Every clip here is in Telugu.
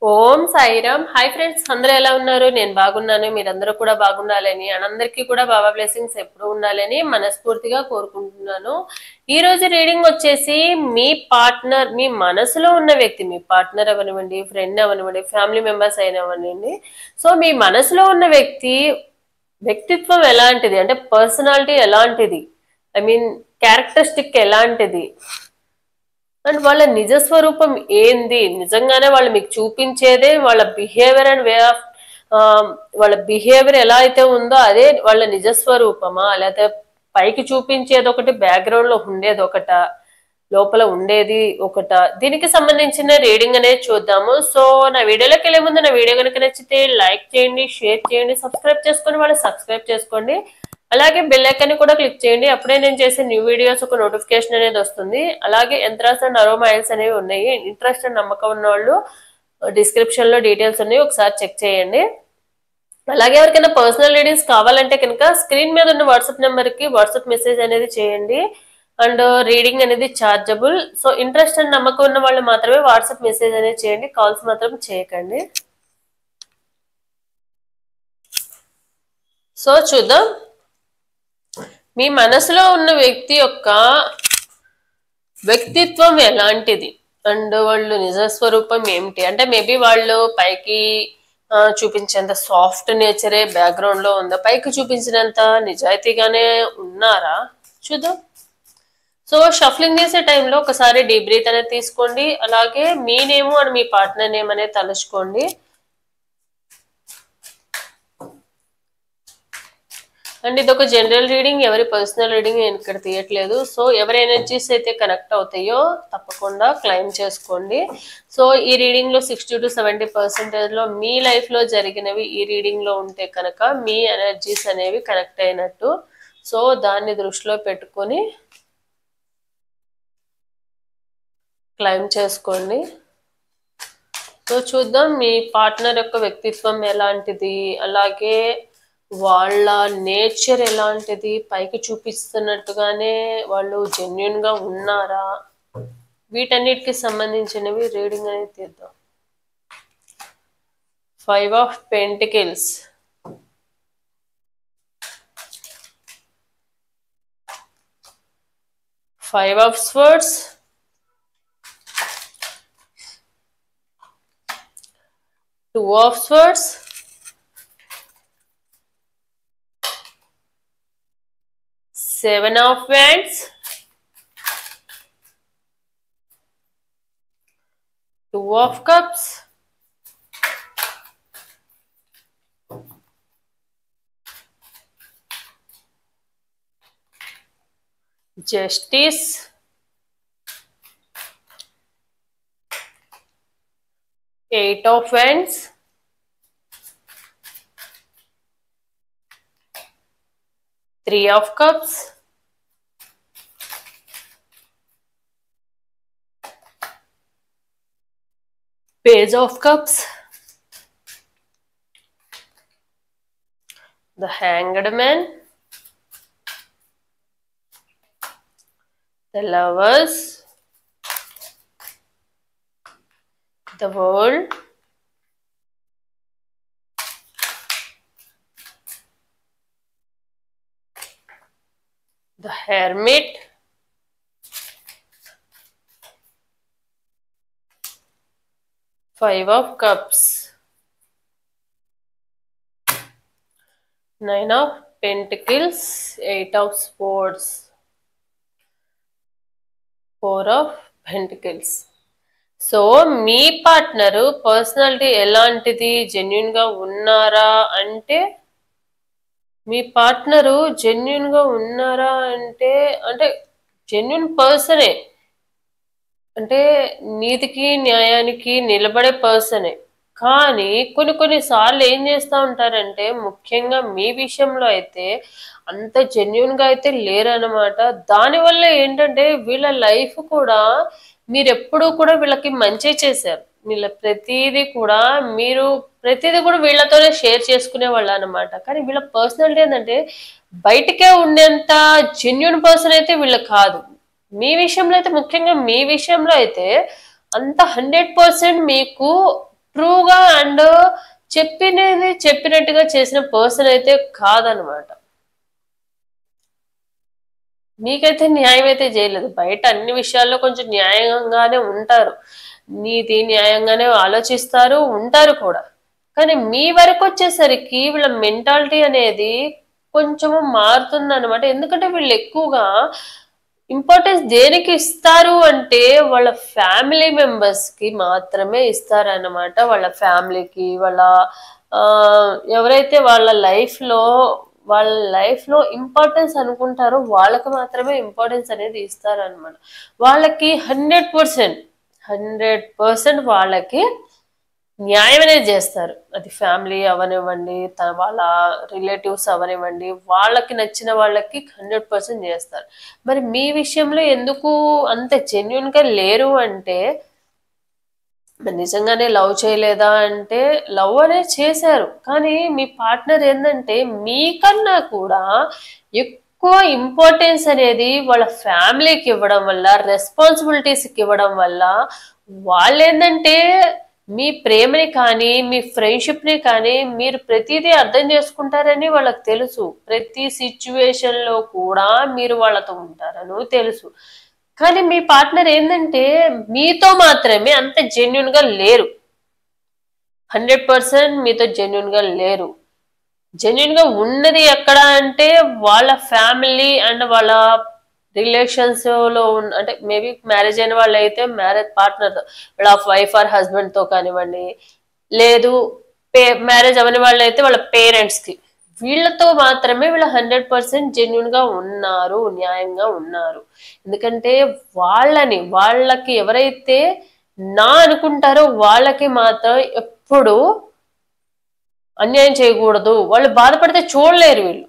ఓం సాయిరామ్. హాయ్ ఫ్రెండ్స్, అందరూ ఎలా ఉన్నారు? నేను బాగున్నాను. మీరందరూ కూడా బాగుండాలని, అందరికీ కూడా బాబా బ్లెస్సింగ్స్ ఎప్పుడు ఉండాలని మనస్ఫూర్తిగా కోరుకుంటున్నాను. ఈ రోజు రీడింగ్ వచ్చేసి మీ పార్ట్నర్, మీ మనసులో ఉన్న వ్యక్తి, మీ పార్ట్నర్ అవనివ్వండి, ఫ్రెండ్ అవనివ్వండి, ఫ్యామిలీ మెంబర్స్ అయినవ్వండి. సో మీ మనసులో ఉన్న వ్యక్తిత్వం ఎలాంటిది, అంటే పర్సనాలిటీ ఎలాంటిది, ఐ మీన్ క్యారెక్టరిస్టిక్ ఎలాంటిది, అండ్ వాళ్ళ నిజ స్వరూపం ఏంది, నిజంగానే వాళ్ళు మీకు చూపించేదే వాళ్ళ బిహేవియర్ అండ్ వే ఆఫ్ వాళ్ళ బిహేవియర్ ఎలా అయితే ఉందో అదే వాళ్ళ నిజ స్వరూపమా, లేకపోతే పైకి చూపించేది ఒకటి, బ్యాక్గ్రౌండ్ లో ఉండేది ఒకట, లోపల ఉండేది ఒకట. దీనికి సంబంధించిన రీడింగ్ అనేది చూద్దాము. సో నా వీడియోలోకి వెళ్ళే ముందు నా వీడియో కనుక నచ్చితే లైక్ చేయండి, షేర్ చేయండి, సబ్స్క్రైబ్ చేసుకొని వాళ్ళు సబ్స్క్రైబ్ చేసుకోండి. అలాగే బెల్ ఐకాన్ కూడా క్లిక్ చేయండి. అప్పుడే నేను చేసే న్యూ వీడియోస్ ఒక నోటిఫికేషన్ అనేది వస్తుంది. అలాగే యంత్రాస్ అండ్ అరోమాయిల్స్ అనేవి ఉన్నాయి. ఇంట్రెస్ట్ అండ్ నమ్మకం ఉన్న వాళ్ళు డిస్క్రిప్షన్ లో డీటెయిల్స్ ఉన్నాయి, ఒకసారి చెక్ చేయండి. అలాగే ఎవరికైనా పర్సనల్ రీడింగ్స్ కావాలంటే కనుక స్క్రీన్ మీద ఉన్న వాట్సాప్ నెంబర్ కి వాట్సాప్ మెసేజ్ అనేది చేయండి. అండ్ రీడింగ్ అనేది ఛార్జబుల్. సో ఇంట్రెస్ట్ అండ్ నమ్మకం ఉన్న వాళ్ళు మాత్రమే వాట్సాప్ మెసేజ్ అనేది చేయండి, కాల్స్ మాత్రం చేయకండి. సో చూద్దాం, మీ మనసులో ఉన్న వ్యక్తి యొక్క వ్యక్తిత్వం ఎలాంటిది అండ్ వాళ్ళు నిజ స్వరూపం ఏమిటి. అంటే మేబీ వాళ్ళు పైకి చూపించేంత సాఫ్ట్ నేచరే బ్యాక్గ్రౌండ్ లో ఉందా, పైకి చూపించినంత నిజాయితీగానే ఉన్నారా చూద్దాం. సో షఫ్లింగ్ చేసే టైంలో ఒకసారి డీప్ బ్రీత్ అనేది తీసుకోండి. అలాగే మీ నేమ్ అండ్ మీ పార్ట్నర్ నేమ్ అనేది తలుచుకోండి. అండ్ ఇది ఒక జనరల్ రీడింగ్, ఎవరి పర్సనల్ రీడింగ్ నేను ఇక్కడ తీయట్లేదు. సో ఎవరి ఎనర్జీస్ అయితే కనెక్ట్ అవుతాయో తప్పకుండా క్లైమ్ చేసుకోండి. సో ఈ రీడింగ్ లో 60 to 70% లో మీ లైఫ్ లో జరిగినవి ఈ రీడింగ్ లో ఉంటే కనుక మీ ఎనర్జీస్ అనేవి కనెక్ట్ అయినట్టు. సో దాన్ని దృష్టిలో పెట్టుకొని క్లైమ్ చేసుకోండి. సో చూద్దాం మీ పార్ట్నర్ యొక్క వ్యక్తిత్వం ఎలాంటిది, అలాగే వాళ్ళ నేచర్ ఎలాంటిది, పైకి చూపిస్తున్నట్టుగానే వాళ్ళు జెన్యున్ గా ఉన్నారా, వీటన్నిటికి సంబంధించినవి రీడింగ్ అనేది తీద్దాం. 5 of Pentacles, Five of Swords, Two of Swords, Seven of Wands, Two of Cups, Justice, Eight of Wands, Three of Cups, Page of Cups, the Hanged Man, the Lovers, the World, the Hermit, Five of Cups, Nine of Pentacles, Eight of Swords, Four of Pentacles. So me partner personality ఎలాంటిది, జెన్యున్ గా ఉన్నారా అంటే, మీ పార్ట్నరు జెన్యున్ గా ఉన్నారా అంటే అంటే జెన్యున్ పర్సనే, అంటే నీతికి న్యాయానికి నిలబడే పర్సనే. కానీ కొన్ని సార్లు ఏం చేస్తూ ఉంటారంటే, ముఖ్యంగా మీ విషయంలో అయితే అంత జెన్యున్ గా అయితే లేరనమాట. దానివల్ల ఏంటంటే వీళ్ళ లైఫ్ కూడా మీరు ఎప్పుడూ కూడా వీళ్ళకి మంచి చేశారు. వీళ్ళ ప్రతిదీ కూడా వీళ్ళతోనే షేర్ చేసుకునే వాళ్ళు అనమాట. కానీ వీళ్ళ పర్సనాలిటీ ఏంటంటే బయటకే ఉండేంత జెన్యున్ పర్సన్ అయితే వీళ్ళు కాదు. మీ విషయంలో అయితే, ముఖ్యంగా మీ విషయంలో అయితే అంత 100% మీకు ట్రూగా అండ్ చెప్పినది చెప్పినట్టుగా చేసిన పర్సన్ అయితే కాదనమాట. మీకైతే న్యాయం అయితే చేయలేదు. బయట అన్ని విషయాల్లో కొంచెం న్యాయంగానే ఉంటారు, నీతి న్యాయంగానే ఆలోచిస్తారు, ఉంటారు కూడా. కానీ మీ వరకు వచ్చేసరికి వీళ్ళ మెంటాలిటీ అనేది కొంచెము మారుతుంది అనమాట. ఎందుకంటే వీళ్ళు ఎక్కువగా ఇంపార్టెన్స్ దేనికి ఇస్తారు అంటే వాళ్ళ ఫ్యామిలీ మెంబర్స్ కి మాత్రమే ఇస్తారన్నమాట. వాళ్ళ ఫ్యామిలీకి, వాళ్ళ ఆ ఎవరైతే వాళ్ళ లైఫ్ లో ఇంపార్టెన్స్ అనుకుంటారో వాళ్ళకి మాత్రమే ఇంపార్టెన్స్ అనేది ఇస్తారనమాట. వాళ్ళకి 100% వాళ్ళకి న్యాయం అనేది చేస్తారు. అది ఫ్యామిలీ అవనివ్వండి, వాళ్ళ రిలేటివ్స్ అవనివ్వండి, వాళ్ళకి నచ్చిన వాళ్ళకి 100% చేస్తారు. మరి మీ విషయంలో ఎందుకు అంత జెన్యున్ గా లేరు అంటే, నిజంగానే లవ్ చేయలేదా అంటే లవ్ అనేది చేశారు. కానీ మీ పార్ట్నర్ ఏంటంటే మీకన్నా కూడా ఎక్కువ ఇంపార్టెన్స్ అనేది వాళ్ళ ఫ్యామిలీకి ఇవ్వడం వల్ల, రెస్పాన్సిబిలిటీస్కి ఇవ్వడం వల్ల వాళ్ళు ఏంటంటే మీ ప్రేమని కానీ మీ ఫ్రెండ్షిప్ని కానీ మీరు ప్రతిదీ అర్థం చేసుకుంటారని వాళ్ళకి తెలుసు. ప్రతి సిచ్యువేషన్లో కూడా మీరు వాళ్ళతో ఉంటారని తెలుసు. కానీ మీ పార్ట్నర్ ఏంటంటే మీతో మాత్రమే అంత జెన్యున్ గా లేరు. 100% మీతో జెన్యున్ గా లేరు. జెన్యున్ గా ఉన్నది ఎక్కడ అంటే వాళ్ళ ఫ్యామిలీ అండ్ వాళ్ళ రిలేషన్స్ లో అంటే మేబీ మ్యారేజ్ అయిన వాళ్ళు అయితే మ్యారేజ్ పార్ట్నర్ తో, వాళ్ళ వైఫ్ ఆర్ హస్బెండ్ తో కానివ్వండి, లేదు మ్యారేజ్ అవని వాళ్ళు అయితే వాళ్ళ పేరెంట్స్ కి, వీళ్ళతో మాత్రమే వీళ్ళ 100% జెన్యున్ గా ఉన్నారు, న్యాయంగా ఉన్నారు. ఎందుకంటే వాళ్ళకి ఎవరైతే నా అనుకుంటారో వాళ్ళకి మాత్రం ఎప్పుడు అన్యాయం చేయకూడదు, వాళ్ళు బాధపడితే చూడలేరు వీళ్ళు.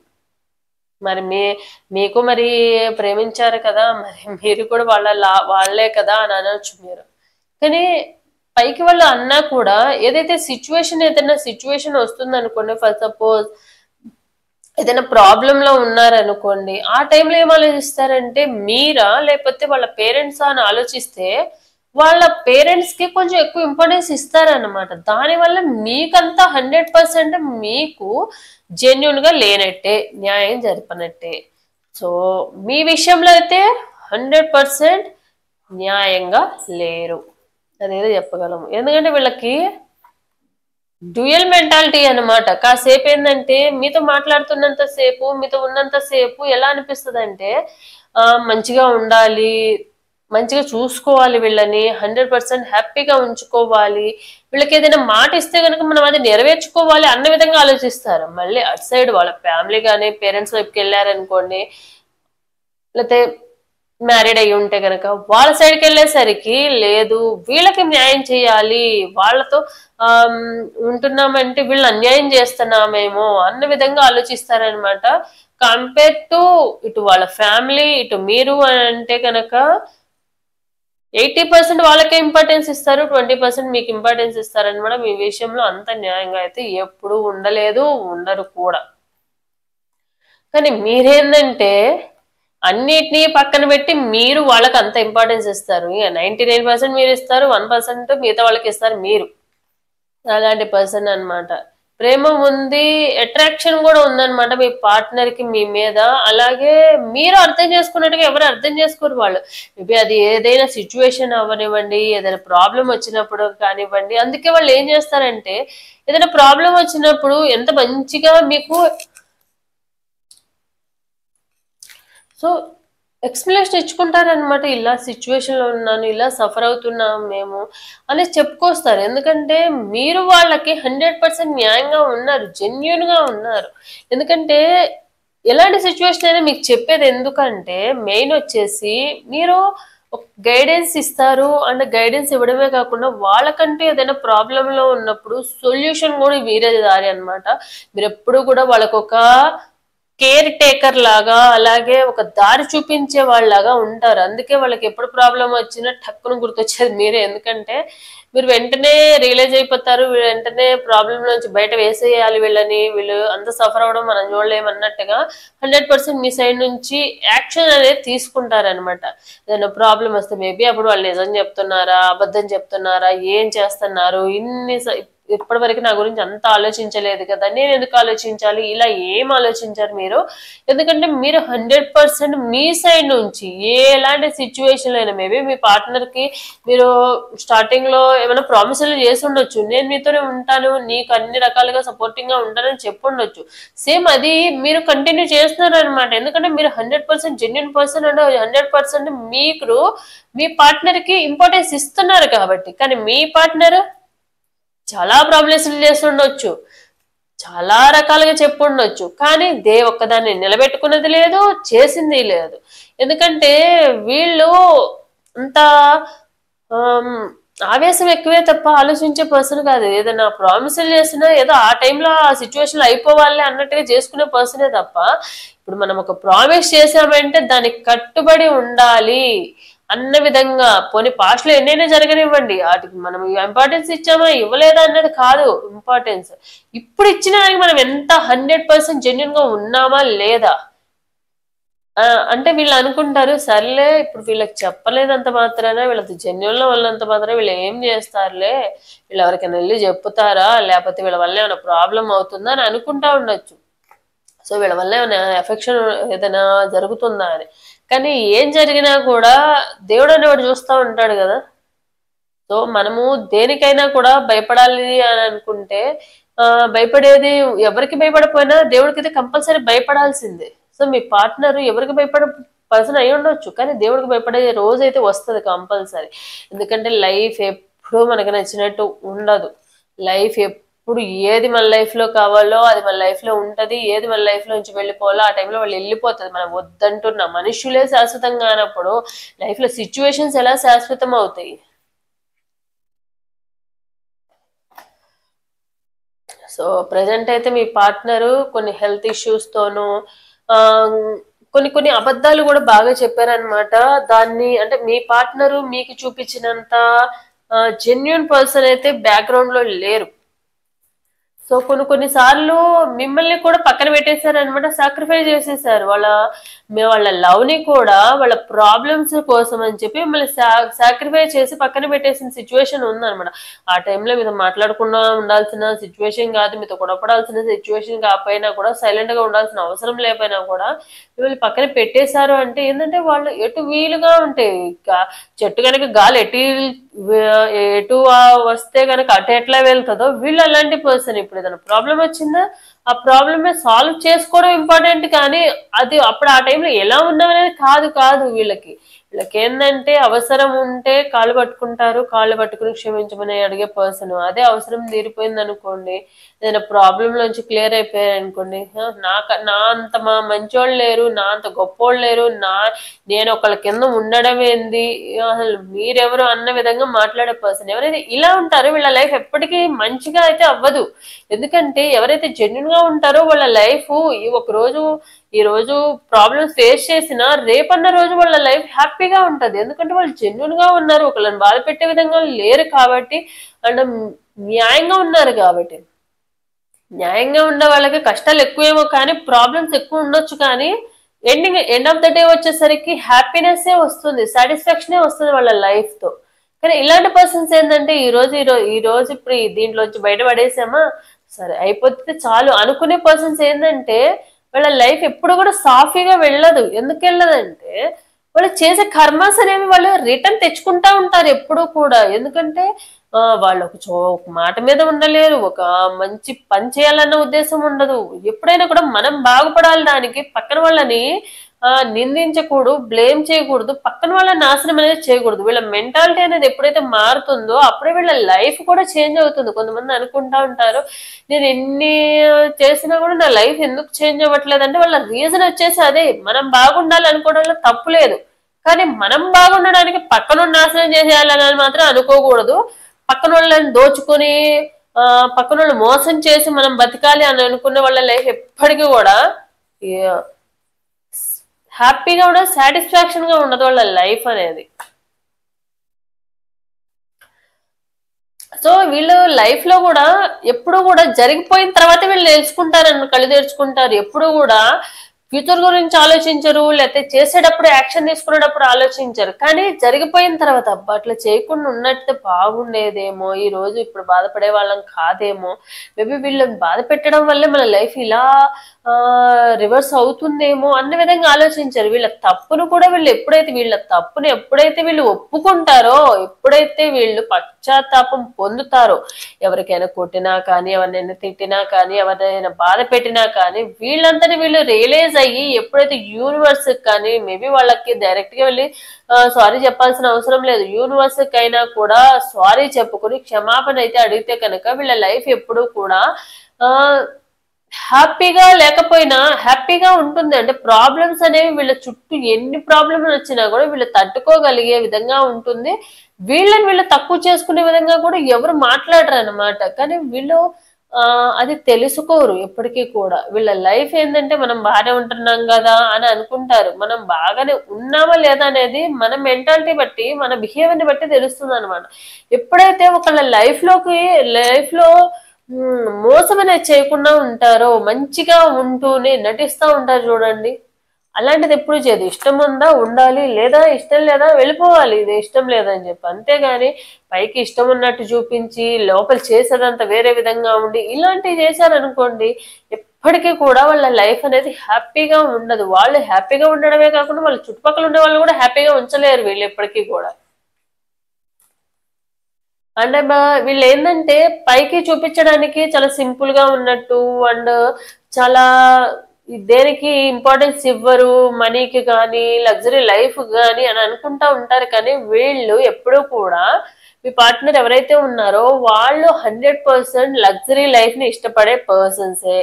మరి మీకు మరి ప్రేమించారు కదా, మరి మీరు కూడా వాళ్ళే కదా అని అనొచ్చు మీరు. కానీ పైకి వాళ్ళు అన్నా కూడా ఏదైతే ఏదైనా సిచ్యువేషన్ వస్తుంది అనుకోండి, ఫర్ సపోజ్ ఏదైనా ప్రాబ్లంలో ఉన్నారనుకోండి, ఆ టైంలో ఏం ఆలోచిస్తారంటే మీరా లేకపోతే వాళ్ళ పేరెంట్సా అని ఆలోచిస్తే వాళ్ళ పేరెంట్స్ కి కొంచెం ఎక్కువ ఇంపార్టెన్స్ ఇస్తారన్నమాట. దానివల్ల మీకంతా 100% మీకు జెన్యున్ గా లేనట్టే, న్యాయం జరపనట్టే. సో మీ విషయంలో అయితే 100% న్యాయంగా లేరు అనేది చెప్పగలము. ఎందుకంటే వీళ్ళకి డ్యూయల్ మెంటాలిటీ అనమాట. కాసేపు ఏంటంటే మీతో మాట్లాడుతున్నంత సేపు, మీతో ఉన్నంత సేపు ఎలా అనిపిస్తుంది అంటే మంచిగా ఉండాలి, మంచిగా చూసుకోవాలి, వీళ్ళని 100% హ్యాపీగా ఉంచుకోవాలి, వీళ్ళకి ఏదైనా మాట ఇస్తే కనుక మనం అది నెరవేర్చుకోవాలి అన్న విధంగా ఆలోచిస్తారు. మళ్ళీ అటు సైడ్ వాళ్ళ ఫ్యామిలీ కానీ పేరెంట్స్ వైపుకి వెళ్ళారనుకోండి, లేకపోతే మ్యారీడ్ అయ్యి ఉంటే కనుక వాళ్ళ సైడ్కి వెళ్ళేసరికి లేదు వీళ్ళకి న్యాయం చేయాలి, వాళ్ళతో ఉంటున్నామంటే వీళ్ళని అన్యాయం చేస్తున్నామేమో అన్న విధంగా ఆలోచిస్తారనమాట. కంపేర్ టు ఇటు వాళ్ళ ఫ్యామిలీ, ఇటు మీరు అని అంటే కనుక 80% వాళ్ళకే ఇంపార్టెన్స్ ఇస్తారు, 20% మీకు ఇంపార్టెన్స్ ఇస్తారనమాట. మీ విషయంలో అంత న్యాయంగా అయితే ఎప్పుడు ఉండలేదు, ఉండరు కూడా. కానీ మీరేందంటే అన్నిటినీ పక్కన పెట్టి మీరు వాళ్ళకి అంత ఇంపార్టెన్స్ ఇస్తారు. ఇక 99% మీరు ఇస్తారు, 1% మిగతా వాళ్ళకి ఇస్తారు మీరు. అలాంటి పర్సన్ అనమాట. ప్రేమ ఉంది, అట్రాక్షన్ కూడా ఉందన్నమాట మీ పార్ట్నర్ కి మీ మీద. అలాగే మీరు అర్థం చేసుకున్నట్టుగా ఎవరు అర్థం చేసుకోరు వాళ్ళు. మేబీ అది ఏదైనా సిచ్యువేషన్ అవ్వనివ్వండి, ఏదైనా ప్రాబ్లం వచ్చినప్పుడు కానివ్వండి. అందుకే వాళ్ళు ఏం చేస్తారంటే ఏదైనా ప్రాబ్లం వచ్చినప్పుడు ఎంత మంచిగా మీకు ఎక్స్ప్లెనేషన్ ఇచ్చుకుంటారనమాట. ఇలా సిచ్యువేషన్లో ఉన్నాను, ఇలా సఫర్ అవుతున్నాం మేము అని చెప్పుకొస్తారు. ఎందుకంటే మీరు వాళ్ళకి 100% న్యాయంగా ఉన్నారు, జెన్యున్గా ఉన్నారు. ఎందుకంటే ఎలాంటి సిచ్యువేషన్ అయినా మీకు చెప్పేది ఎందుకంటే మెయిన్ వచ్చేసి మీరు గైడెన్స్ ఇస్తారు. అండ్ గైడెన్స్ ఇవ్వడమే కాకుండా వాళ్ళకంటే ఏదైనా ప్రాబ్లంలో ఉన్నప్పుడు సొల్యూషన్ కూడా వీరే దారి అనమాట. మీరు ఎప్పుడు కూడా వాళ్ళకు ఒక కేర్ టేకర్ లాగా, అలాగే ఒక దారి చూపించే వాళ్ళలాగా ఉంటారు. అందుకే వాళ్ళకి ఎప్పుడు ప్రాబ్లం వచ్చినా టక్కును గుర్తొచ్చేది మీరే. ఎందుకంటే మీరు వెంటనే రియలైజ్ అయిపోతారు, వెంటనే ప్రాబ్లం నుంచి బయట వేసేయాలి వీళ్ళని, వీళ్ళు అంత సఫర్ అవడం మనం చూడలేమన్నట్టుగా 100% మీ సైడ్ నుంచి యాక్షన్ అనేది తీసుకుంటారనమాట. ఏదైనా ప్రాబ్లం వస్తే మేబీ అప్పుడు వాళ్ళు నిజం చెప్తున్నారా, అబద్ధం చెప్తున్నారా, ఏం చేస్తున్నారు, ఇప్పటివరకు నా గురించి అంత ఆలోచించలేదు కదా, నేను ఎందుకు ఆలోచించాలి, ఇలా ఏం ఆలోచించారు మీరు. ఎందుకంటే మీరు 100% మీ సైడ్ నుంచి ఎలాంటి సిచ్యువేషన్ అయినా, మేబీ మీ పార్ట్నర్ కి మీరు స్టార్టింగ్ లో ఏమైనా ప్రామిసులు చేసి ఉండొచ్చు, నేను మీతోనే ఉంటాను, నీకు అన్ని రకాలుగా సపోర్టింగ్ గా ఉంటానని చెప్పుండొచ్చు. సేమ్ అది మీరు కంటిన్యూ చేస్తున్నారు అనమాట. ఎందుకంటే మీరు 100% జెన్యున్ పర్సన్ అంటే 100% మీకు మీ పార్ట్నర్ కి ఇంపార్టెన్స్ ఇస్తున్నారు కాబట్టి. కానీ మీ పార్ట్నర్ చాలా ప్రాబ్లమ్స్ చేస్తుండొచ్చు, చాలా రకాలుగా చెప్పుండొచ్చు, కానీ ఒక్కదాన్ని నిలబెట్టుకున్నది లేదు, చేసింది లేదు. ఎందుకంటే వీళ్ళు అంత ఆవేశం ఎక్కువే తప్ప ఆలోచించే పర్సన్ కాదు. ఏదైనా ప్రామిసులు చేసినా ఏదో ఆ టైంలో ఆ సిచ్యువేషన్ అయిపోవాలి అన్నట్టుగా చేసుకునే పర్సనే తప్ప, ఇప్పుడు మనం ఒక ప్రామిస్ చేసామంటే దానికి కట్టుబడి ఉండాలి అన్న విధంగా. పోనీ పాస్ట్ లో ఎన్నైనా జరగనివ్వండి, వాటికి మనం ఇంపార్టెన్స్ ఇచ్చామా ఇవ్వలేదా అన్నది కాదు ఇంపార్టెన్స్, ఇప్పుడు ఇచ్చిన దానికి మనం ఎంత 100% జెన్యున్ గా ఉన్నామా లేదా. అంటే వీళ్ళు అనుకుంటారు, సర్లే ఇప్పుడు వీళ్ళకి చెప్పలేనంత మాత్రాన, వీళ్ళకి జెన్యున్ లో ఉన్నంత మాత్రాన వీళ్ళు ఏం చేస్తారులే, వీళ్ళు ఎవరికైనా వెళ్ళి చెప్పుతారా, లేకపోతే వీళ్ళ వల్ల ఏమైనా ప్రాబ్లం అవుతుందా అని అనుకుంటా ఉండొచ్చు. సో వీళ్ళ వల్ల ఏమైనా ఎఫెక్షన్ ఏదైనా జరుగుతుందా అని. కానీ ఏం జరిగినా కూడా దేవుడు అనేవాడు చూస్తూ ఉంటాడు కదా. సో మనము దేనికైనా కూడా భయపడాలి అని అనుకుంటే భయపడేది, ఎవరికి భయపడకపోయినా దేవుడికి అయితే కంపల్సరీ భయపడాల్సిందే. సో మీ పార్ట్నర్ ఎవరికి భయపడ పర్సన్ అయి ఉండొచ్చు, కానీ దేవుడికి భయపడే రోజు అయితే వస్తుంది కంపల్సరీ. ఎందుకంటే లైఫ్ ఎప్పుడూ మనకు నచ్చినట్టు ఉండదు. లైఫ్ ఎప్పుడు ఏది మన లైఫ్ లో కావాలో అది మన లైఫ్ లో ఉంటది, ఏది మన లైఫ్ లో నుంచి వెళ్ళిపోవాలో ఆ టైంలో వాళ్ళు వెళ్ళిపోతుంది. మనం వద్దంటున్న మనుషులే శాశ్వతంగా అన్నప్పుడు లైఫ్ లో సిచ్యువేషన్స్ ఎలా శాశ్వతం అవుతాయి. సో ప్రజెంట్ అయితే మీ పార్ట్నరు కొన్ని హెల్త్ ఇష్యూస్ తోనూ కొన్ని అబద్ధాలు కూడా బాగా చెప్పారనమాట. దాన్ని అంటే మీ పార్ట్నరు మీకు చూపించినంత జెన్యున్ పర్సన్ అయితే బ్యాక్గ్రౌండ్ లో లేరు. సో కొన్ని సార్లు మిమ్మల్ని కూడా పక్కన పెట్టేశారు అనమాట, సాక్రిఫైస్ చేసేసారు. వాళ్ళ లవ్ ని కూడా వాళ్ళ ప్రాబ్లమ్స్ కోసం అని చెప్పి మిమ్మల్ని సాక్రిఫైస్ చేసి పక్కన పెట్టేసిన సిచ్యువేషన్ ఉందన్నమాట. ఆ టైంలో మీతో మాట్లాడకుండా ఉండాల్సిన సిచ్యువేషన్ కాదు, మీతో గొడవపడాల్సిన సిచ్యువేషన్ కాకపోయినా కూడా, సైలెంట్ గా ఉండాల్సిన అవసరం లేకపోయినా కూడా మిమ్మల్ని పక్కన పెట్టేశారు. అంటే ఏంటంటే వాళ్ళు ఎటు వీలుగా ఉంటాయి, చెట్టు కనుక గాలి ఎటు వస్తే కనుక అటు ఎట్లా వెళ్తుందో వీళ్ళు అలాంటి పర్సన్. ఇప్పుడు ఏదైనా ప్రాబ్లం వచ్చిందా ఆ ప్రాబ్లమ్ సాల్వ్ చేసుకోవడం ఇంపార్టెంట్, కానీ అది అప్పుడు ఆ టైంలో ఎలా ఉన్నాం అనేది కాదు వీళ్ళకి ఏంటంటే అవసరం ఉంటే కాళ్ళు పట్టుకుంటారు, కాళ్ళు పట్టుకుని క్షమించమని అడిగే పర్సన్. అదే అవసరం తీరిపోయింది అనుకోండి, ఏదైనా ప్రాబ్లం నుంచి క్లియర్ అయిపోయారు అనుకోండి, నా అంత మంచోళ్ళు లేరు, నా అంత గొప్పోళ్ళు లేరు, నేను ఒకళ్ళ కింద ఉండడం ఏంది, అసలు మీరెవరు అన్న విధంగా మాట్లాడే పర్సన్. ఎవరైతే ఇలా ఉంటారో వీళ్ళ లైఫ్ ఎప్పటికీ మంచిగా అయితే అవ్వదు. ఎందుకంటే ఎవరైతే జెన్యున్ గా ఉంటారో వాళ్ళ లైఫ్ ఈ రోజు ప్రాబ్లమ్స్ ఫేస్ చేసినా రేపన్న రోజు వాళ్ళ లైఫ్ హ్యాపీగా ఉంటది. ఎందుకంటే వాళ్ళు జెన్యున్ గా ఉన్నారు, ఒకళ్ళని బాధ పెట్టే విధంగా లేరు కాబట్టి, అండ్ న్యాయంగా ఉన్నారు కాబట్టి. న్యాయంగా ఉండే వాళ్ళకి కష్టాలు ఎక్కువేమో కానీ ప్రాబ్లమ్స్ ఎక్కువ ఉండొచ్చు, కానీ ఎండ్ ఆఫ్ ద డే వచ్చేసరికి హ్యాపీనెస్ వస్తుంది, సాటిస్ఫాక్షనే వస్తుంది వాళ్ళ లైఫ్ తో. కానీ ఇలాంటి పర్సన్స్ ఏంటంటే ఈ రోజు ఇప్పుడు దీంట్లోంచి బయటపడేసామా సరే అయిపోతే చాలు అనుకునే పర్సన్స్ ఏంటంటే వాళ్ళ లైఫ్ ఎప్పుడు కూడా సాఫీగా వెళ్ళదు. ఎందుకు వెళ్ళదంటే వాళ్ళు చేసే కర్మాస్ అనేవి వాళ్ళు రిటర్న్ తెచ్చుకుంటా ఉంటారు ఎప్పుడు కూడా. ఎందుకంటే వాళ్ళు ఒక మాట మీద ఉండలేరు, ఒక మంచి పని చేయాలన్న ఉద్దేశం ఉండదు. ఎప్పుడైనా కూడా మనం బాగుపడాలి, దానికి పక్కన వాళ్ళని నిందించకూడదు, బ్లేమ్ చేయకూడదు, పక్కన వాళ్ళని నాశనం అనేది చేయకూడదు. వీళ్ళ మెంటాలిటీ అనేది ఎప్పుడైతే మారుతుందో అప్పుడే వీళ్ళ లైఫ్ కూడా చేంజ్ అవుతుంది. కొంతమంది అనుకుంటా ఉంటారు నేను ఎన్ని చేసినా కూడా నా లైఫ్ ఎందుకు చేంజ్ అవ్వట్లేదు అంటే వాళ్ళ రీజన్ వచ్చేసి అదే, మనం బాగుండాలి అనుకోవడంలో తప్పు లేదు, కానీ మనం బాగుండడానికి పక్కన నాశనం చేసేయాలని మాత్రం అనుకోకూడదు. పక్కన వాళ్ళని దోచుకొని పక్కన వాళ్ళు మోసం చేసి మనం బతకాలి అని అనుకున్న వాళ్ళ లైఫ్ ఎప్పటికీ కూడా హ్యాపీగా ఉండదు, సాటిస్ఫాక్షన్ గా ఉండదు వాళ్ళ లైఫ్ అనేది. సో వీళ్ళు లైఫ్ లో కూడా ఎప్పుడు కూడా జరిగిపోయిన తర్వాత వీళ్ళు తెలుసుకుంటారన్న, కళ్ళు తెరుచుకుంటారు. ఎప్పుడు కూడా ఫ్యూచర్ గురించి ఆలోచించరు, లేకపోతే చేసేటప్పుడు యాక్షన్ తీసుకునేటప్పుడు ఆలోచించరు. కానీ జరిగిపోయిన తర్వాత అబ్బా అట్లా చేయకుండా ఉన్నట్టు బాగుండేదేమో, ఈ రోజు ఇప్పుడు బాధపడే వాళ్ళం కాదేమో, మేబీ వీళ్ళని బాధ పెట్టడం వల్లే మన లైఫ్ ఇలా రివర్స్ అవుతుందేమో అన్న విధంగా ఆలోచించారు. వీళ్ళ తప్పును కూడా వీళ్ళ తప్పును ఎప్పుడైతే వీళ్ళు ఒప్పుకుంటారో, ఎప్పుడైతే వీళ్ళు పశ్చాత్తాపం పొందుతారో, ఎవరికైనా కొట్టినా కానీ, ఎవరినైనా తిట్టినా కానీ, ఎవరినైనా బాధ పెట్టినా కానీ, వీళ్ళంతని వీళ్ళు రియలైజ్ అయ్యి ఎప్పుడైతే యూనివర్స్ కానీ, మేబీ వాళ్ళకి డైరెక్ట్ గా వెళ్ళి సారీ చెప్పాల్సిన అవసరం లేదు, యూనివర్స్ కైనా కూడా సారీ చెప్పుకొని క్షమాపణ అయితే అడిగితే కనుక వీళ్ళ లైఫ్ ఎప్పుడు కూడా హ్యాపీగా లేకపోయినా హ్యాపీగా ఉంటుంది. అంటే ప్రాబ్లమ్స్ అనేవి వీళ్ళ చుట్టూ ఎన్ని ప్రాబ్లమ్స్ వచ్చినా కూడా వీళ్ళు తట్టుకోగలిగే విధంగా ఉంటుంది. వీళ్ళు తక్కువ చేసుకునే విధంగా కూడా ఎవరు మాట్లాడరు అనమాట. కానీ వీళ్ళు అది తెలుసుకోరు ఎప్పటికీ కూడా. వీళ్ళ లైఫ్ ఏంటంటే మనం బాగానే ఉంటున్నాం కదా అని అనుకుంటారు. మనం బాగానే ఉన్నామా లేదా అనేది మన మెంటాలిటీ బట్టి, మన బిహేవియర్ని బట్టి తెలుస్తుంది అనమాట. ఎప్పుడైతే ఒకళ్ళ లైఫ్ లో మోసం అనేది చేయకుండా ఉంటారో, మంచిగా ఉంటూనే నటిస్తూ ఉంటారు చూడండి, అలాంటిది ఎప్పుడు చేయదు. ఇష్టం ఉందా ఉండాలి, లేదా ఇష్టం లేదా వెళ్ళిపోవాలి, ఇది ఇష్టం లేదని చెప్పి. అంతేగాని పైకి ఇష్టం ఉన్నట్టు చూపించి లోపల చేసేదంతా వేరే విధంగా ఉండి ఇలాంటివి చేశారనుకోండి, ఎప్పటికీ కూడా వాళ్ళ లైఫ్ అనేది హ్యాపీగా ఉండదు. వాళ్ళు హ్యాపీగా ఉండడమే కాకుండా వాళ్ళ చుట్టుపక్కల ఉండే వాళ్ళు కూడా హ్యాపీగా ఉంచలేరు వీళ్ళు ఎప్పటికీ కూడా. అంటే వీళ్ళు ఏంటంటే పైకి చూపించడానికి చాలా సింపుల్ గా ఉన్నట్టు అండ్ చాలా దేనికి ఇంపార్టెన్స్ ఇవ్వరు, మనీకి కానీ లగ్జరీ లైఫ్ కానీ అని అనుకుంటా ఉంటారు. కానీ వీళ్ళు ఎప్పుడూ కూడా, మీ పార్ట్నర్ ఎవరైతే ఉన్నారో వాళ్ళు 100% లగ్జరీ లైఫ్ ని ఇష్టపడే పర్సన్సే.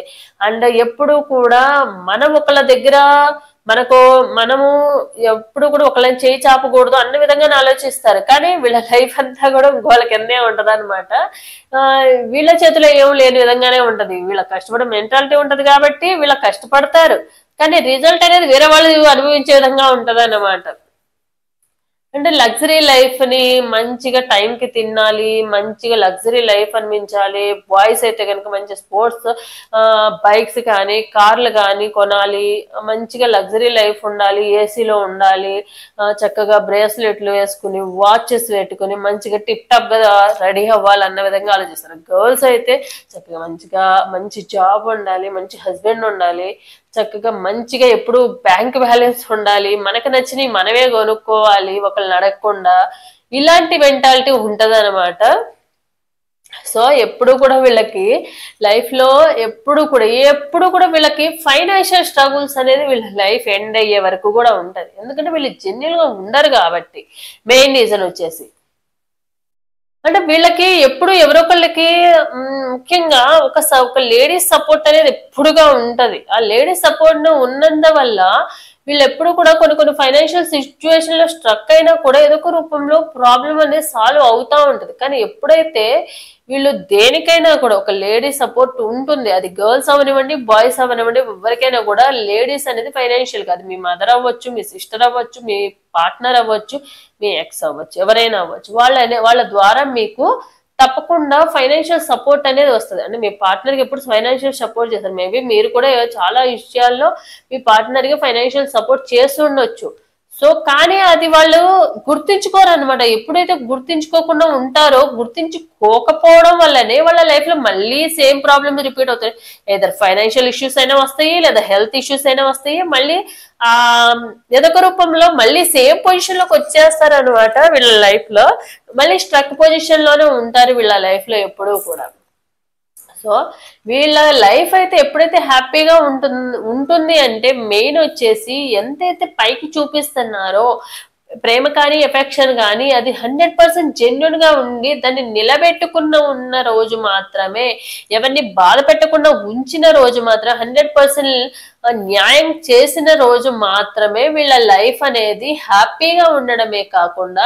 అండ్ ఎప్పుడు కూడా మనం ఒకళ్ళ దగ్గర మనము ఎప్పుడు కూడా ఒకళ్ళని చేయి చాపకూడదు అన్న విధంగానే ఆలోచిస్తారు. కానీ వీళ్ళ లైఫ్ అంతా కూడా ఇంకోళ్ళకి ఎన్నే ఉంటది అనమాట. వీళ్ళ చేతిలో ఏం లేని విధంగానే ఉంటది. వీళ్ళ కష్టపడే మెంటాలిటీ ఉంటది కాబట్టి వీళ్ళ కష్టపడతారు, కానీ రిజల్ట్ అనేది వేరే వాళ్ళు అనుభవించే విధంగా ఉంటది అన్నమాట. అంటే లగ్జరీ లైఫ్ ని మంచిగా టైం కి తినాలి, మంచిగా లగ్జరీ లైఫ్ అనిపించాలి. బాయ్స్ అయితే కనుక మంచి స్పోర్ట్స్ బైక్స్ కానీ కార్లు కానీ కొనాలి, మంచిగా లగ్జరీ లైఫ్ ఉండాలి, ఏసీలో ఉండాలి, చక్కగా బ్రేస్లెట్లు వేసుకుని వాచెస్ పెట్టుకుని మంచిగా టిప్ టాప్ గా రెడీ అవ్వాలి అన్న విధంగా ఆలోచిస్తారు. గర్ల్స్ అయితే చక్కగా మంచి జాబ్ ఉండాలి, మంచి హస్బెండ్ ఉండాలి, చక్కగా మంచిగా ఎప్పుడు బ్యాంక్ బ్యాలెన్స్ ఉండాలి, మనకు నచ్చినవి మనమే కొనుక్కోవాలి ఒకళ్ళని అడగకుండా, ఇలాంటి మెంటాలిటీ ఉంటది అనమాట. సో ఎప్పుడు కూడా వీళ్ళకి లైఫ్ లో ఎప్పుడు కూడా వీళ్ళకి ఫైనాన్షియల్ స్ట్రగుల్స్ అనేది వీళ్ళ లైఫ్ ఎండ్ అయ్యే వరకు కూడా ఉంటది. ఎందుకంటే వీళ్ళు జెన్యున్ గా ఉండరు కాబట్టి. మెయిన్ రీజన్ వచ్చేసి అంటే వీళ్ళకి ఎప్పుడు ఎవరో ఒకళ్ళకి ముఖ్యంగా ఒక లేడీస్ సపోర్ట్ అనేది ఎప్పుడుగా ఉంటది. ఆ లేడీస్ సపోర్ట్ ఉన్నందువల్ల వీళ్ళు ఎప్పుడు కూడా కొన్ని ఫైనాన్షియల్ సిచ్యువేషన్ లో స్ట్రక్ అయినా కూడా ఏదో ఒక రూపంలో ప్రాబ్లం అనేది సాల్వ్ అవుతా ఉంటది. కానీ ఎప్పుడైతే వీళ్ళు దేనికైనా కూడా ఒక లేడీ సపోర్ట్ ఉంటుంది, అది గర్ల్స్ అవనివ్వండి బాయ్స్ అవనివ్వండి, ఎవరికైనా కూడా లేడీస్ అనేది ఫైనాన్షియల్ కాదు, మీ మదర్ అవ్వచ్చు, మీ సిస్టర్ అవ్వచ్చు, మీ పార్ట్నర్ అవ్వచ్చు, మీ ఎక్స్ అవ్వచ్చు, ఎవరైనా అవ్వచ్చు, వాళ్ళ ద్వారా మీకు తప్పకుండా ఫైనాన్షియల్ సపోర్ట్ అనేది వస్తుంది. అంటే మీ పార్ట్నర్ కి ఎప్పుడు ఫైనాన్షియల్ సపోర్ట్ చేస్తారు. మేబీ మీరు కూడా చాలా విషయాల్లో మీ పార్ట్నర్ కి ఫైనాన్షియల్ సపోర్ట్ చేస్తుండొచ్చు. సో కానీ అది వాళ్ళు గుర్తించుకోరు అనమాట. ఎప్పుడైతే గుర్తించుకోకుండా ఉంటారో, గుర్తించుకోకపోవడం వల్లనే వాళ్ళ లైఫ్ లో మళ్ళీ సేమ్ ప్రాబ్లమ్ రిపీట్ అవుతాయి. ఏదర్ ఫైనాన్షియల్ ఇష్యూస్ అయినా వస్తాయి, లేదా హెల్త్ ఇష్యూస్ అయినా వస్తాయి. మళ్ళీ ఏదొక రూపంలో మళ్ళీ సేమ్ పొజిషన్ లోకి వచ్చేస్తారు అనమాట. వీళ్ళ లైఫ్ లో మళ్ళీ స్ట్రక్ పొజిషన్ లోనే ఉంటారు వీళ్ళ లైఫ్ లో ఎప్పుడూ కూడా. సో వీళ్ళ లైఫ్ అయితే ఎప్పుడైతే హ్యాపీగా ఉంటుంది అంటే మెయిన్ వచ్చేసి ఎంతైతే పైకి చూపిస్తున్నారో ప్రేమ కానీ ఎఫెక్షన్ కానీ అది 100% జెన్యున్ గా ఉండి దాన్ని ఉన్న రోజు మాత్రమే, ఎవరిని బాధ పెట్టకుండా ఉంచిన రోజు మాత్రం 100% న్యాయం చేసిన రోజు మాత్రమే వీళ్ళ లైఫ్ అనేది హ్యాపీగా ఉండడమే కాకుండా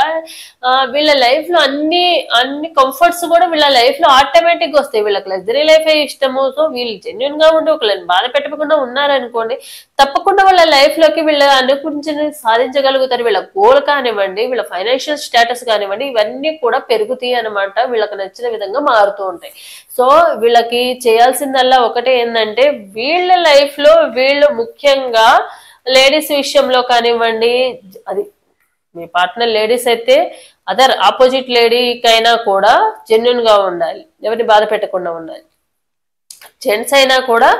వీళ్ళ లైఫ్ లో అన్ని కంఫర్ట్స్ కూడా వీళ్ళ లైఫ్ లో ఆటోమేటిక్ గా వస్తాయి. వీళ్ళకి లగ్జరీ లైఫ్ ఇష్టము. సో వీళ్ళు జెన్యున్ గా ఉండి ఒకళ్ళని బాధ పెట్టకుండా ఉన్నారనుకోండి, తప్పకుండా వాళ్ళ లైఫ్ లోకి వీళ్ళ అనుకుంటున్నది సాధించగలుగుతారు. వీళ్ళ గోల్ కానివ్వండి, వీళ్ళ ఫైనాన్షియల్ స్టేటస్ కానివ్వండి, ఇవన్నీ కూడా పెరుగుతాయి అనమాట. వీళ్ళకి నచ్చిన విధంగా మారుతూ ఉంటాయి. సో వీళ్ళకి చేయాల్సిందల్లా ఒకటే ఏంటంటే, వీళ్ళ లైఫ్ లో వీళ్ళు ముఖ్యంగా లేడీస్ విషయంలో కానివ్వండి, అది మీ పార్ట్నర్ లేడీస్ అయితే అదర్ ఆపోజిట్ లేడీకైనా కూడా జెన్యున్ గా ఉండాలి, ఎవరిని బాధ పెట్టకుండా ఉండాలి. జెంట్స్ అయినా కూడా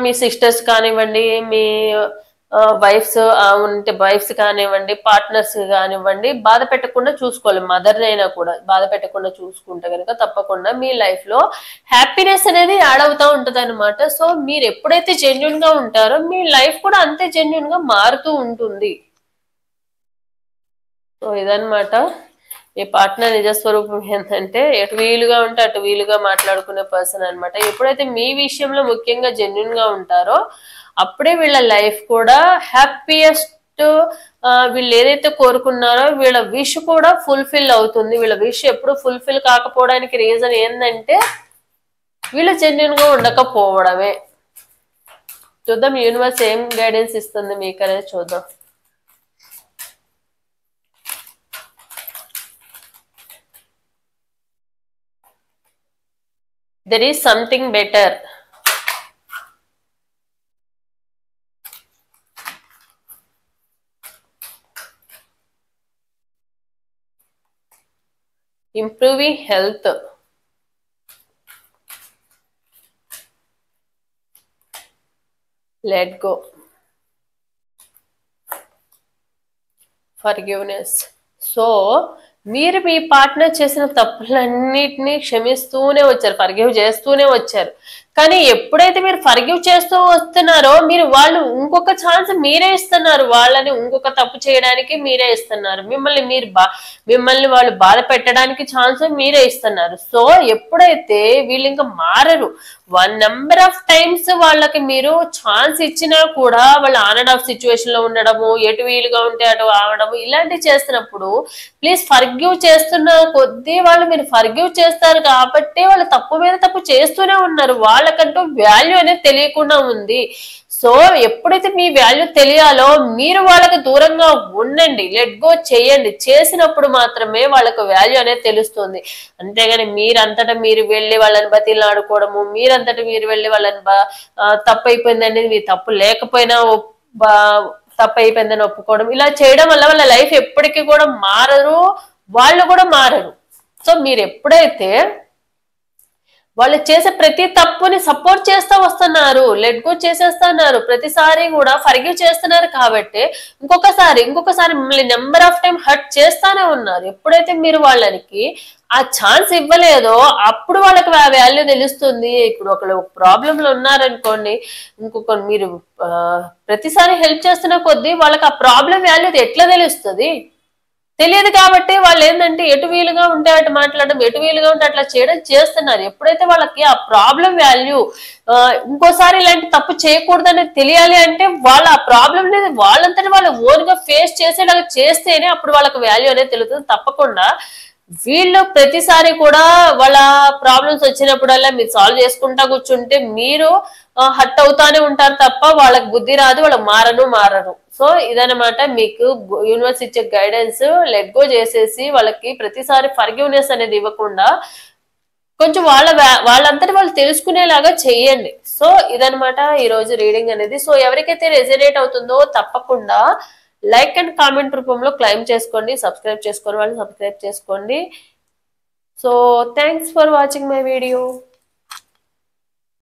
మీ సిస్టర్స్ కానివ్వండి, మీ వైఫ్స్ ఉంటే వైఫ్స్ కానివ్వండి, పార్ట్నర్స్ కానివ్వండి, బాధ పెట్టకుండా చూసుకోవాలి. మదర్ అయినా కూడా బాధ పెట్టకుండా చూసుకుంటే కనుక తప్పకుండా మీ లైఫ్ లో హ్యాపీనెస్ అనేది యాడ్ అవుతా ఉంటది అనమాట. సో మీరు ఎప్పుడైతే జెన్యున్ గా ఉంటారో మీ లైఫ్ కూడా అంతే జెన్యున్ గా మారుతూ ఉంటుంది. సో ఇదనమాట మీ పార్ట్నర్ నిజస్వరూపం. ఏంటంటే ఎటు వీలుగా ఉంటే అటు వీలుగా మాట్లాడుకునే పర్సన్ అనమాట. ఎప్పుడైతే మీ విషయంలో ముఖ్యంగా జెన్యున్ గా ఉంటారో అప్పుడే వీళ్ళ లైఫ్ కూడా హ్యాపీయెస్ట్, వీళ్ళు ఏదైతే కోరుకున్నారో వీళ్ళ విష్ కూడా ఫుల్ఫిల్ అవుతుంది. వీళ్ళ విష్ ఎప్పుడు ఫుల్ఫిల్ కాకపోవడానికి రీజన్ ఏంటంటే వీళ్ళు జెన్యున్ గా ఉండకపోవడమే. చూద్దాం యూనివర్స్ ఏం గైడెన్స్ ఇస్తుంది మీకు అనేది చూద్దాం. There is something better. Improving health. Let go. Forgiveness. So మీరు మీ పార్ట్నర్ చేసిన తప్పులన్నిటినీ క్షమిస్తూనే వచ్చారు, ఫర్గివ్ చేస్తూనే వచ్చారు. కానీ ఎప్పుడైతే మీరు ఫర్గివ్ చేస్తూ వస్తున్నారో వాళ్ళు ఇంకొక ఛాన్స్ మీరే ఇస్తున్నారు. వాళ్ళని ఇంకొక తప్పు చేయడానికి మీరే ఇస్తున్నారు. మిమ్మల్ని వాళ్ళు బాధ పెట్టడానికి ఛాన్స్ మీరే ఇస్తున్నారు. సో ఎప్పుడైతే వీళ్ళు ఇంకా మారరు, 1 నెంబర్ ఆఫ్ టైమ్స్ వాళ్ళకి మీరు ఛాన్స్ ఇచ్చినా కూడా వాళ్ళు ఆన్ అండ్ ఆఫ్ సిచ్యువేషన్ లో ఉండడము, ఎటు వీలుగా ఉంటే అటు ఆవడము, ఇలాంటివి చేస్తున్నప్పుడు ప్లీజ్ ఫర్గివ్ చేస్తున్న కొద్దీ మీరు ఫర్గివ్ చేస్తారు కాబట్టి వాళ్ళు తప్పు మీద తప్పు చేస్తూనే ఉన్నారు. వాళ్ళకంటూ వాల్యూ అనేది తెలియకుండా ఉంది. సో ఎప్పుడైతే మీ వాల్యూ తెలియాలో మీరు వాళ్ళకి దూరంగా ఉండండి, లెట్ గో చేయండి. చేసినప్పుడు మాత్రమే వాళ్ళకు వాల్యూ అనేది తెలుస్తుంది. అంతేగాని మీరంతటా మీరు వెళ్ళి వాళ్ళని బతిలాడుకోవడము, మీరంతటా మీరు వెళ్ళి వాళ్ళని తప్పు అయిపోయింది అనేది, మీ తప్పు లేకపోయినా తప్పు అయిపోయిందని ఒప్పుకోవడం, ఇలా చేయడం వల్ల వాళ్ళ లైఫ్ ఎప్పటికీ కూడా మారరు, వాళ్ళు కూడా మారరు. సో మీరు ఎప్పుడైతే వాళ్ళు చేసే ప్రతి తప్పుని సపోర్ట్ చేస్తూ వస్తున్నారు, లెట్ గో చేసేస్తున్నారు, ప్రతిసారి కూడా ఫర్గివ్ చేస్తున్నారు కాబట్టి ఇంకొకసారి మిమ్మల్ని నెంబర్ ఆఫ్ టైం హర్ట్ చేస్తానే ఉన్నారు. ఎప్పుడైతే మీరు వాళ్ళకి ఆ ఛాన్స్ ఇవ్వలేదో అప్పుడు వాళ్ళకి ఆ వాల్యూ తెలుస్తుంది. ఇప్పుడు ఒకళ్ళు ప్రాబ్లం లో ఉన్నారనుకోండి, మీరు ప్రతిసారి హెల్ప్ చేస్తున్న కొద్దీ వాళ్ళకి ఆ ప్రాబ్లం వాల్యూ ఎట్లా తెలుస్తుంది? తెలియదు. కాబట్టి వాళ్ళు ఏంటంటే ఎటు వీలుగా ఉంటే అటు మాట్లాడడం, ఎటు వీలుగా ఉంటే అట్లా చేయడం చేస్తున్నారు. ఎప్పుడైతే వాళ్ళకి ఆ ప్రాబ్లం వాల్యూ ఇంకోసారి ఇలాంటి తప్పు చేయకూడదని తెలియాలి అంటే వాళ్ళ ఆ ప్రాబ్లం అనేది వాళ్ళంతటి వాళ్ళు ఓన్ గా ఫేస్ చేసేలాగా చేస్తేనే అప్పుడు వాళ్ళకి వాల్యూ అనేది తెలుస్తుంది. తప్పకుండా వీళ్ళు ప్రతిసారి కూడా వాళ్ళ ప్రాబ్లమ్స్ వచ్చినప్పుడల్లా మీరు సాల్వ్ చేసుకుంటా కూర్చుంటే మీరు హట్ అవుతానే ఉంటారు తప్ప వాళ్ళకి బుద్ధి రాదు, వాళ్ళకి మారరు. సో ఇదనమాట మీకు యూనివర్స్ ఇచ్చే గైడెన్స్. లెట్ గో చేసేసి వాళ్ళకి ప్రతిసారి ఫర్గివ్నెస్ అనేది ఇవ్వకుండా కొంచెం వాళ్ళంతటి వాళ్ళు తెలుసుకునేలాగా చెయ్యండి. సో ఇదనమాట ఈ రోజు రీడింగ్ అనేది. సో ఎవరికైతే రెజనేట్ అవుతుందో తప్పకుండా లైక్ అండ్ కామెంట్ రూపంలో క్లైమ్ చేసుకోండి. సబ్స్క్రైబ్ చేసుకోండి, వాళ్ళు సబ్స్క్రైబ్ చేసుకోండి. So thanks for watching my video.